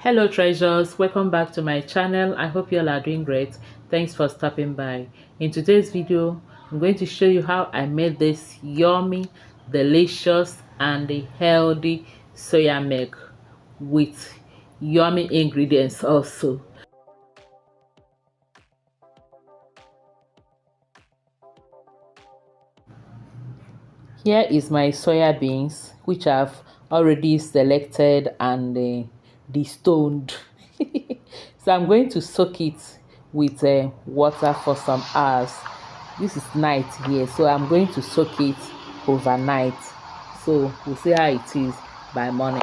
Hello treasures, welcome back to my channel. I hope you all are doing great. Thanks for stopping by. In today's video, I'm going to show you how I made this yummy, delicious and healthy soya milk with yummy ingredients also. Here is my soya beans, which I've already selected and destoned. So I'm going to soak it with water for some hours. This is night here, so I'm going to soak it overnight. So we'll see how it is by morning.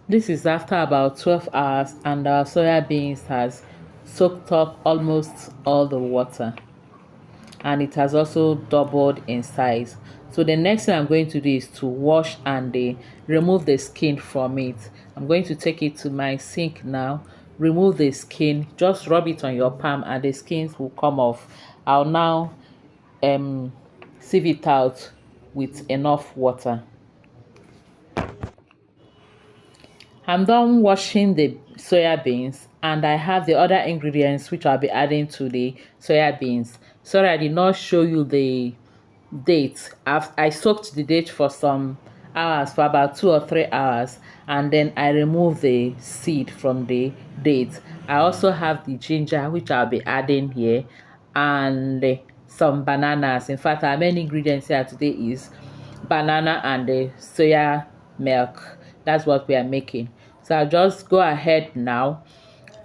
This is after about 12 hours and our soya beans has soaked up almost all the water. And it has also doubled in size. So the next thing I'm going to do is to wash and remove the skin from it. I'm going to take it to my sink now, remove the skin, just rub it on your palm and the skins will come off. I'll now sieve it out with enough water. I'm done washing the soya beans and I have the other ingredients which I'll be adding to the soya beans. Sorry, I did not show you the date. I soaked the date for some hours, for about 2 or 3 hours, and then I removed the seed from the date. I also have the ginger which I'll be adding here and some bananas. In fact, our main ingredients here today is banana and the soya milk. That's what we are making. So I'll just go ahead now,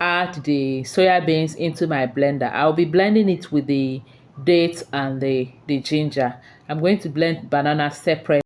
add the soya beans into my blender. I'll be blending it with the dates and the ginger. I'm going to blend banana separate.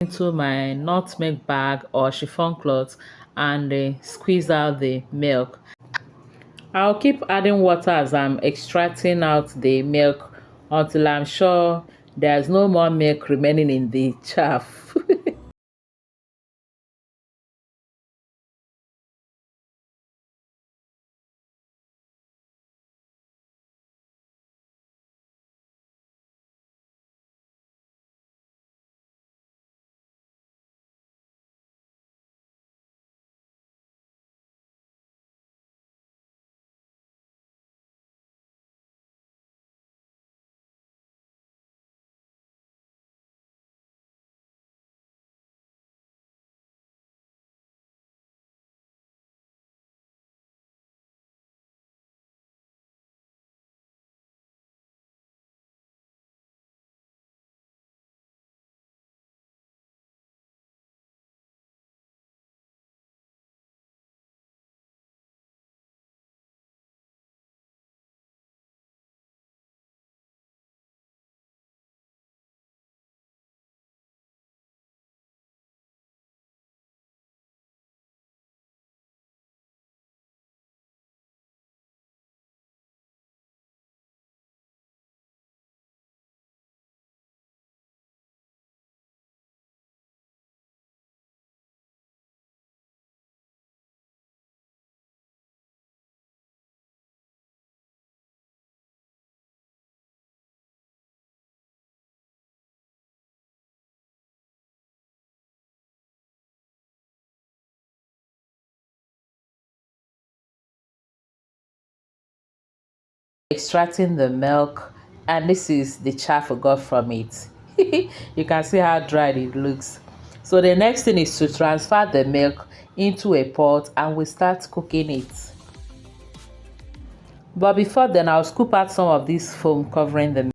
Into my nutmeg bag or chiffon cloth and squeeze out the milk. I'll keep adding water as I'm extracting out the milk until I'm sure there's no more milk remaining in the chaff. extracting the milk, and this is the chaff we got from it. You can see how dried it looks. So the next thing is to transfer the milk into a pot and we start cooking it. But before then, I'll scoop out some of this foam covering the milk.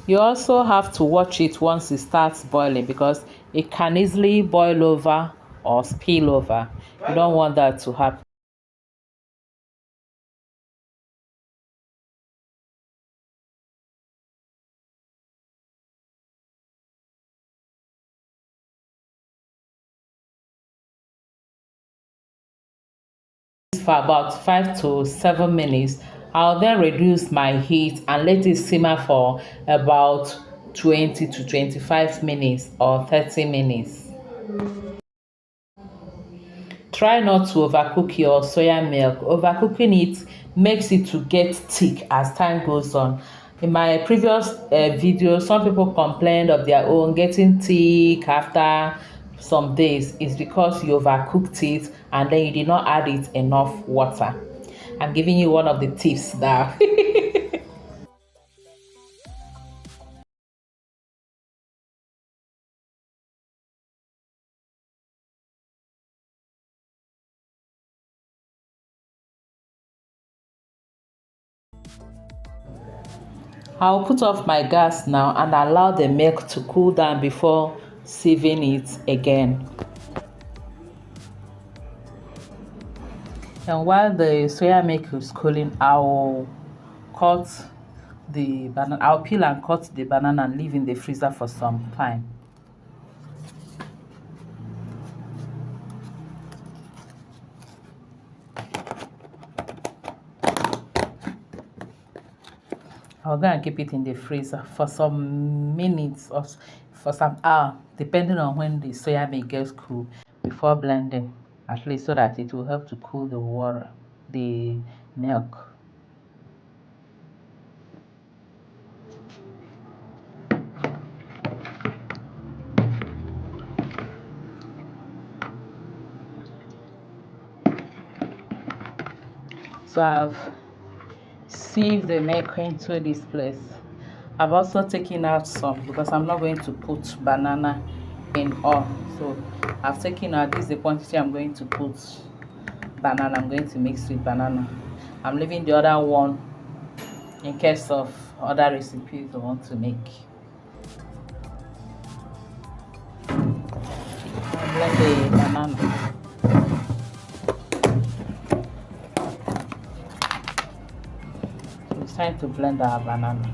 You also have to watch it once it starts boiling because it can easily boil over or spill over. You don't want that to happen. For about 5 to 7 minutes. I'll then reduce my heat and let it simmer for about 20 to 25 minutes or 30 minutes. Try not to overcook your soya milk. Overcooking it makes it to get thick as time goes on. In my previous video, some people complained of their own getting thick after some days. It's because you overcooked it and then you did not add it enough water. I'm giving you one of the tips now. I'll put off my gas now and allow the milk to cool down before sieving it again. And while the soya milk is cooling, cut I'll peel and cut the banana and leave in the freezer for some time. I'll go and keep it in the freezer for some minutes or for some hour, depending on when the soya milk gets cool before blending, at least so that it will help to cool the water, the milk. So I've sieve the milk into this place. I've also taken out some because I'm not going to put banana in all. So I've taken out, this is the quantity I'm going to put banana. I'm going to mix with banana. I'm leaving the other one in case of other recipes I want to make. I'll blend the banana. So it's time to blend our banana.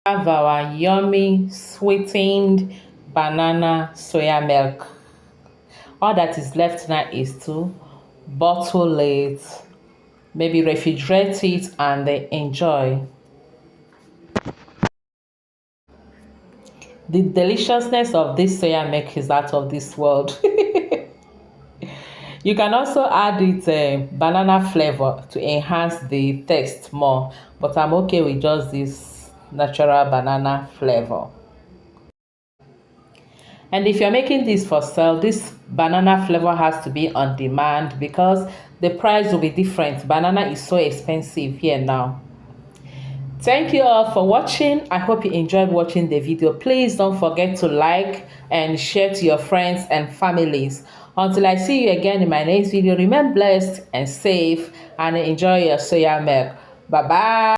Have our yummy sweetened banana soya milk. All that is left now is to bottle it, maybe refrigerate it, and then enjoy. The deliciousness of this soya milk is out of this world. You can also add it banana flavor to enhance the taste more, but I'm okay with just this natural banana flavor. And if you're making this for sale, this banana flavor has to be on demand because the price will be different. Banana is so expensive here now. Thank you all for watching. I hope you enjoyed watching the video. Please don't forget to like and share to your friends and families. Until I see you again in my next video, remain blessed and safe and enjoy your soya milk. Bye bye.